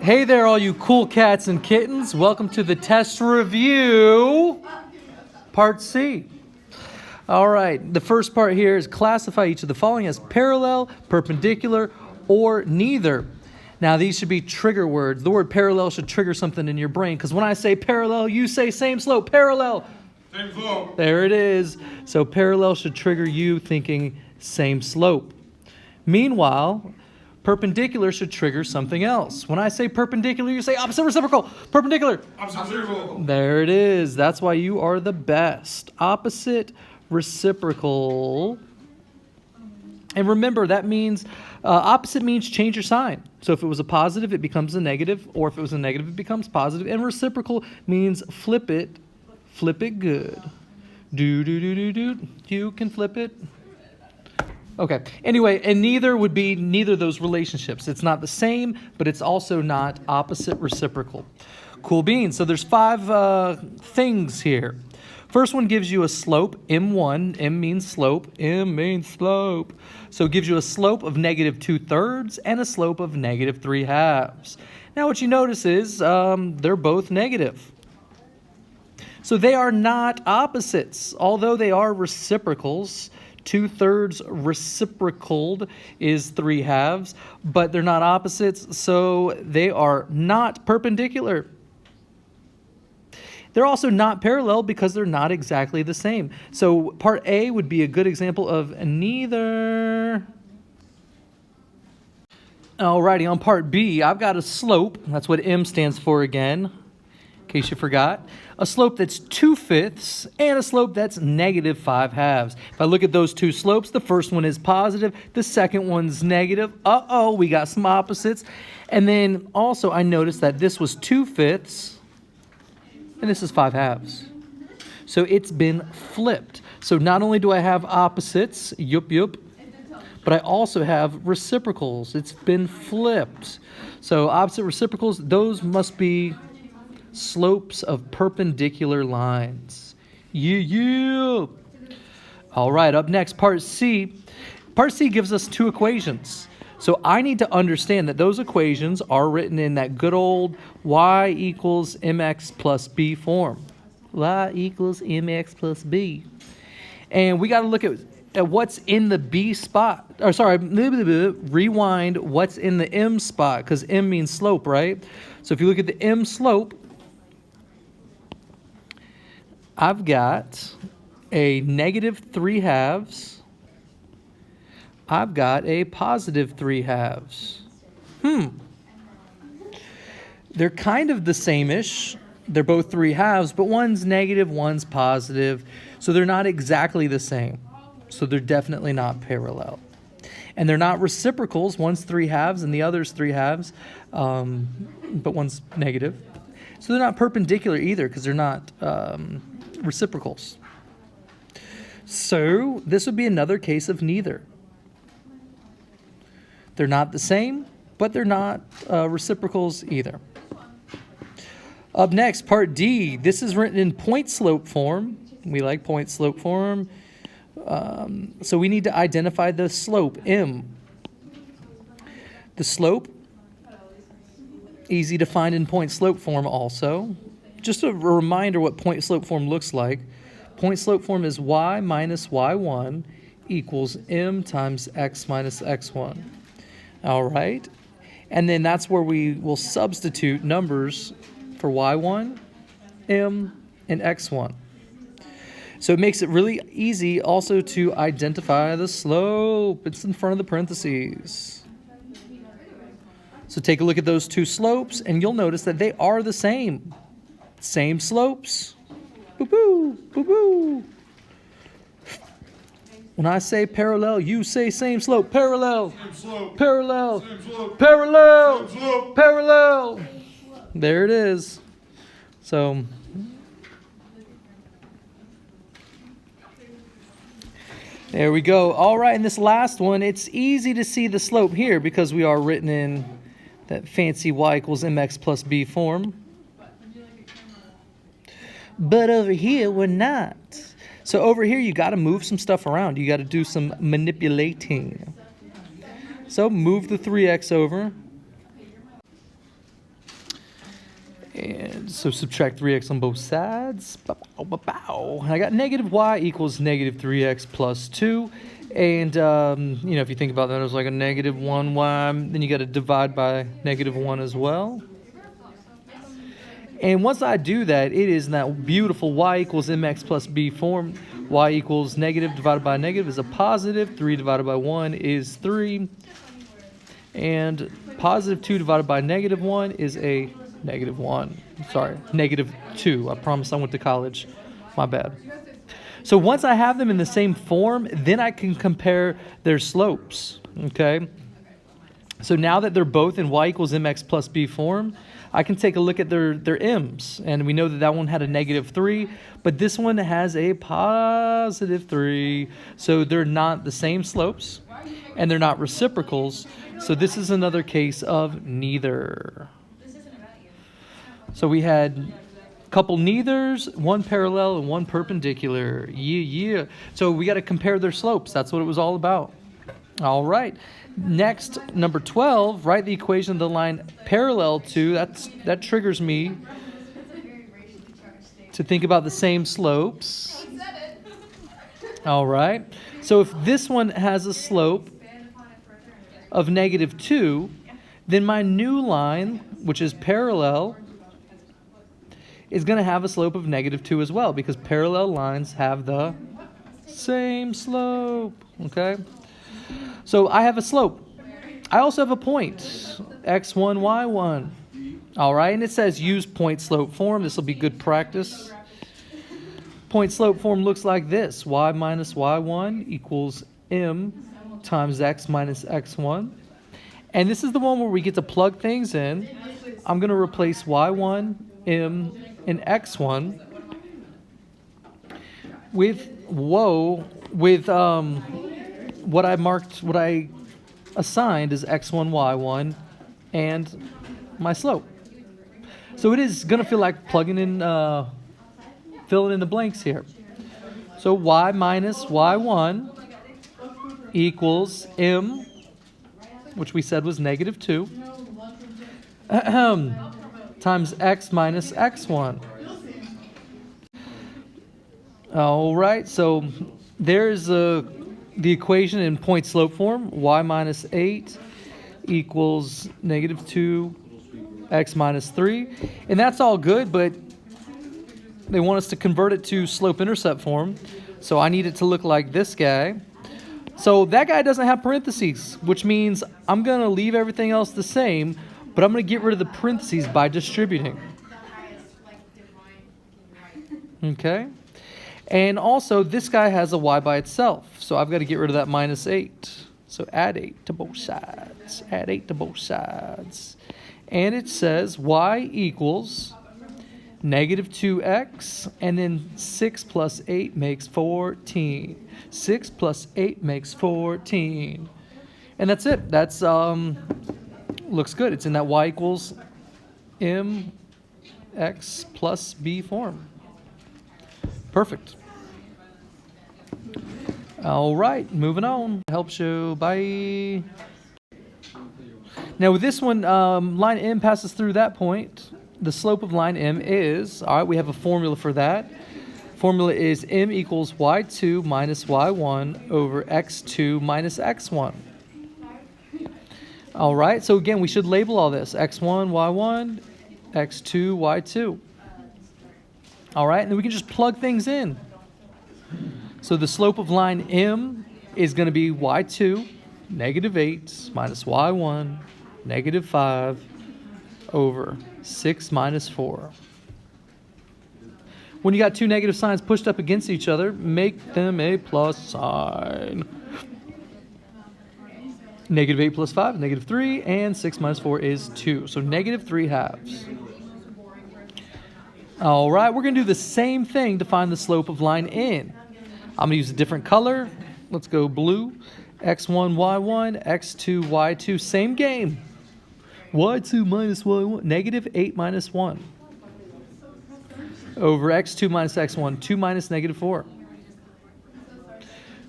Hey there, all you cool cats and kittens. Welcome to the test review, part C. All right, the first part here is classify each of the following as parallel, perpendicular, or neither. Now, these should be trigger words. The word parallel should trigger something in your brain, because when I say parallel, you say same slope, parallel. Same slope. There it is. So parallel should trigger you thinking same slope. Meanwhile, perpendicular should trigger something else. When I say perpendicular, you say opposite reciprocal. Perpendicular. Opposite reciprocal. There it is. That's why you are the best. Opposite reciprocal. And remember, that means opposite means change your sign. So if it was a positive, it becomes a negative, or if it was a negative, it becomes positive. And reciprocal means flip it good. Do. You can flip it. Okay. Anyway, and neither would be neither of those relationships. It's not the same, but it's also not opposite reciprocal. Cool beans. So there's 5 things here. First one gives you a slope, M1. M means slope. M means slope. So it gives you a slope of negative 2/3 and a slope of negative 3/2. Now what you notice is they're both negative. So they are not opposites, although they are reciprocals. 2/3 reciprocaled is 3/2, but they're not opposites, so they are not perpendicular. They're also not parallel because they're not exactly the same. So part A would be a good example of neither. Alrighty, on part B, I've got a slope. That's what M stands for again, in case you forgot. A slope that's 2/5 and a slope that's negative 5/2. If I look at those two slopes, the first one is positive, the second one's negative. Uh-oh, we got some opposites. And then also I noticed that this was 2/5 and this is 5/2. So it's been flipped. So not only do I have opposites, yup, but I also have reciprocals. It's been flipped. So opposite reciprocals, those must be slopes of perpendicular lines. Yeah. All right, up next, part C. Part C gives us 2 equations. So I need to understand that those equations are written in that good old y equals mx plus b form. Y equals mx plus b. And we got to look at what's in the b spot. Or sorry, rewind what's in the m spot, because m means slope, right? So if you look at the m slope, I've got a negative 3/2. I've got a positive 3/2. They're kind of the same-ish. They're both 3/2, but one's negative, one's positive. So they're not exactly the same. So they're definitely not parallel. And they're not reciprocals. One's 3/2 and the other's 3/2, but one's negative. So they're not perpendicular either, because they're not reciprocals. So this would be another case of neither. They're not the same, but they're not reciprocals either. Up next, part D. This is written in point slope form. We like point slope form. So we need to identify the slope, M. The slope, easy to find in point slope form also. Just a reminder what point slope form looks like. Point slope form is y minus y1 equals m times x minus x1. All right. And then that's where we will substitute numbers for y1, m, and x1. So it makes it really easy also to identify the slope. It's in front of the parentheses. So take a look at those 2 slopes, and you'll notice that they are the same. Same slopes. Boo-boo, boo-boo. When I say parallel, you say same slope. Parallel. Same slope. Parallel. Same slope. Parallel. Same slope. Parallel. There it is. So there we go. All right, and this last one, it's easy to see the slope here because we are written in that fancy y equals mx plus b form. But over here, we're not. So over here, you got to move some stuff around. You got to do some manipulating. So move the 3x over. And so subtract 3x on both sides. And I got negative y equals negative 3x plus 2. And, you know, if you think about that, it was like a negative 1y. Then you got to divide by negative 1 as well. And once I do that, it is in that beautiful y equals mx plus b form. Y equals negative divided by negative is a positive. 3 divided by 1 is 3. And positive 2 divided by negative 1 is a negative 1. Sorry, negative 2. I promise I went to college. My bad. So once I have them in the same form, then I can compare their slopes. Okay? So now that they're both in y equals mx plus b form, I can take a look at their m's. And we know that that one had a negative 3, but this one has a positive 3. So they're not the same slopes, and they're not reciprocals. So this is another case of neither. So we had a couple neithers, one parallel and one perpendicular. Yeah. So we got to compare their slopes. That's what it was all about. All right. Next, number 12, write the equation of the line parallel to. That triggers me to think about the same slopes. All right. So if this one has a slope of negative 2, then my new line, which is parallel, is going to have a slope of negative 2 as well, because parallel lines have the same slope. Okay? So I have a slope. I also have a point, x1, y1. All right, and it says use point slope form. This will be good practice. Point slope form looks like this. Y minus y1 equals m times x minus x1. And this is the one where we get to plug things in. I'm going to replace y1, m, and x1 with what I assigned as x1, y1, and my slope. So it is going to feel like plugging in, filling in the blanks here. So y minus y1 equals m, which we said was negative 2, times x minus x1. All right, so there's the equation in point slope form. Y minus 8 equals negative 2 x minus 3. And that's all good, but they want us to convert it to slope intercept form. So I need it to look like this guy. So that guy doesn't have parentheses, which means I'm going to leave everything else the same, but I'm going to get rid of the parentheses by distributing. Okay? And also, this guy has a y by itself, so I've got to get rid of that minus 8. So add 8 to both sides. Add 8 to both sides. And it says y equals negative 2x, and then 6 plus 8 makes 14. 6 plus 8 makes 14. And that's it. That's looks good. It's in that y equals mx plus b form. Perfect. All right, moving on. Helps you. Bye. Now with this one, line M passes through that point. The slope of line M is, all right, we have a formula for that. Formula is M equals y2 minus y1 over x2 minus x1. All right, so again, we should label all this. x1, y1, x2, y2. All right, and then we can just plug things in. So the slope of line M is going to be y2, negative 8, minus y1, negative 5, over 6 minus 4. When you got two negative signs pushed up against each other, make them a plus sign. Negative 8 plus 5 is negative 3, and 6 minus 4 is 2. So negative 3 halves. All right, we're going to do the same thing to find the slope of line N. I'm going to use a different color. Let's go blue. x1, y1, x2, y2. Same game. y2 minus y1. Negative 8 minus 1. Over x2 minus x1. 2 minus negative 4.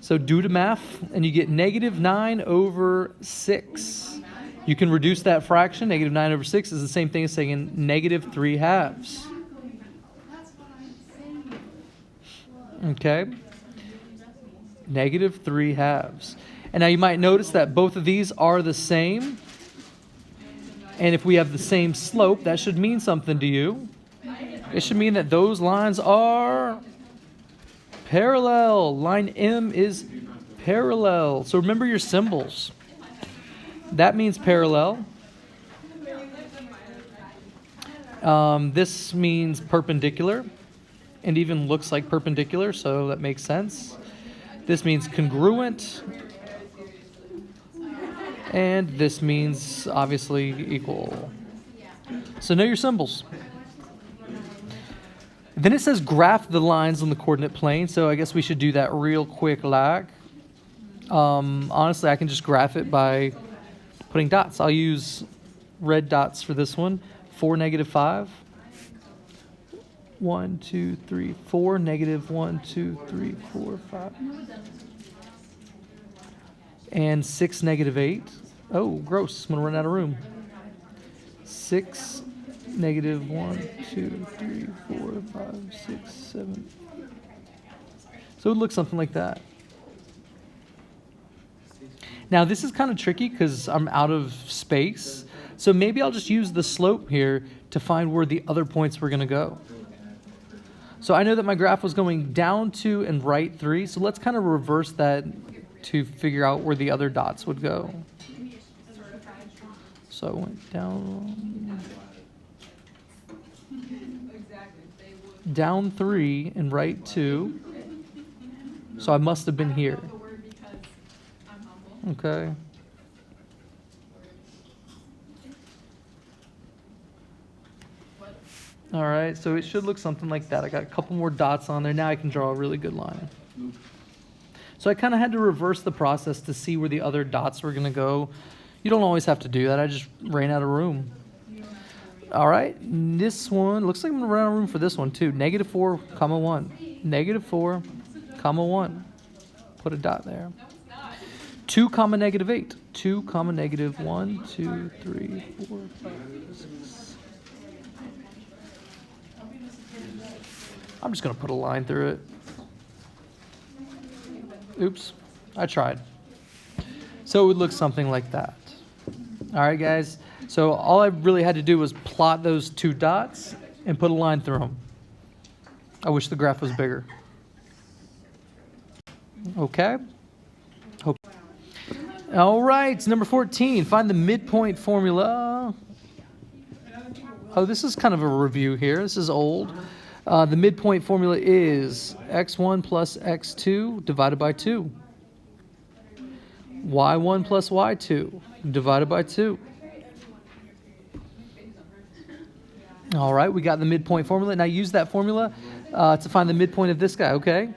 So do the math, and you get negative 9 over 6. You can reduce that fraction. Negative 9 over 6 is the same thing as saying negative 3 halves. Okay? Negative 3 halves. And now you might notice that both of these are the same. And if we have the same slope, that should mean something to you. It should mean that those lines are parallel. Line M is parallel. So remember your symbols. That means parallel. This means perpendicular and even looks like perpendicular, so that makes sense. This means congruent. And this means obviously equal. So know your symbols. Then it says graph the lines on the coordinate plane, so I guess we should do that real quick like. Honestly, I can just graph it by putting dots. I'll use red dots for this one. 4, negative 5. 1, 2, 3, 4. Negative 1, 2, 3, 4, 5. And 6, negative 8. Oh, gross. I'm going to run out of room. 6, negative 1, 2, 3, 4, 5, 6, 7. So it would look something like that. Now, this is kind of tricky because I'm out of space. So maybe I'll just use the slope here to find where the other points were going to go. So I know that my graph was going down 2 and right 3. So let's kind of reverse that to figure out where the other dots would go. So I went down 3 and right 2. So I must have been here. Okay. All right, so it should look something like that. I got a couple more dots on there. Now I can draw a really good line. So I kind of had to reverse the process to see where the other dots were going to go. You don't always have to do that. I just ran out of room. All right, this one, looks like I'm going to run out of room for this one too. Negative 4, comma 1. Negative 4, comma 1. Put a dot there. 2, comma negative 8. 2, comma negative 1, 2, 3, 4, 5, 6. I'm just going to put a line through it. Oops, I tried. So it would look something like that. All right, guys. So all I really had to do was plot those 2 dots and put a line through them. I wish the graph was bigger. Okay. Hope. All right, number 14. Find the midpoint formula. Oh, this is kind of a review here. This is old. The midpoint formula is x1 plus x2 divided by 2. y1 plus y2 divided by 2. All right, we got the midpoint formula. Now use that formula to find the midpoint of this guy, okay?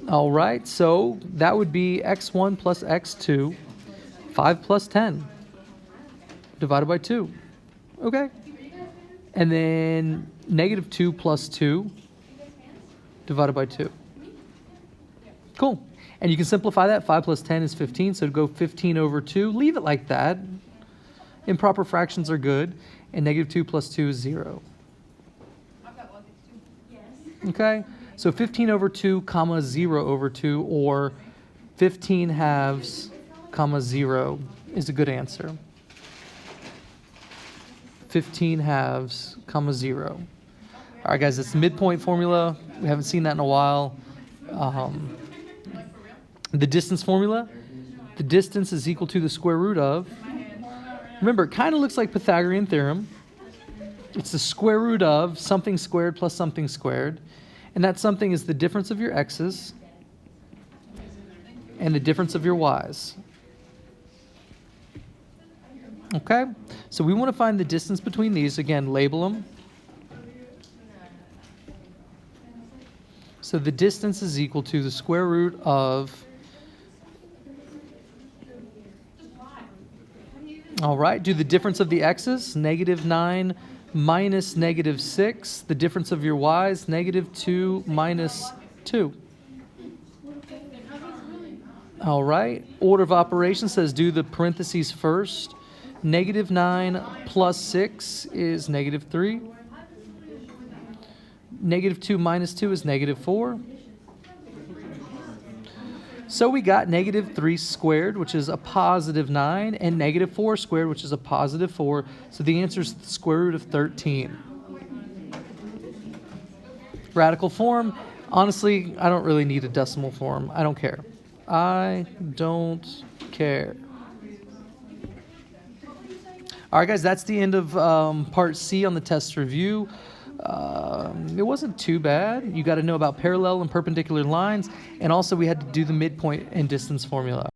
All right, so that would be x1 plus x2, 5 plus 10, divided by 2. Okay. And then negative 2 plus 2, divided by 2. Cool. And you can simplify that. 5 plus 10 is 15, so go 15 over 2. Leave it like that. Improper fractions are good. And negative 2 plus 2 is 0. Okay? So 15 over 2, comma 0 over 2, or 15 halves, comma 0 is a good answer. 15 halves, comma 0. All right, guys, it's the midpoint formula. We haven't seen that in a while. The distance formula. The distance is equal to the square root of. Remember, it kind of looks like Pythagorean theorem. It's the square root of something squared plus something squared. And that something is the difference of your x's and the difference of your y's. Okay? So we want to find the distance between these. Again, label them. So the distance is equal to the square root of... All right, do the difference of the x's, negative 9 minus negative 6. The difference of your y's, negative 2 minus 2. All right. Order of operations says do the parentheses first. -9 plus 6 is -3. -2 minus 2 is -4. So we got -3 squared, which is a +9, and -4 squared, which is a +4. So the answer is the square root of 13. Radical form. Honestly, I don't really need a decimal form. I don't care. I don't care. All right, guys, that's the end of part C on the test review. It wasn't too bad. You got to know about parallel and perpendicular lines, and also we had to do the midpoint and distance formula.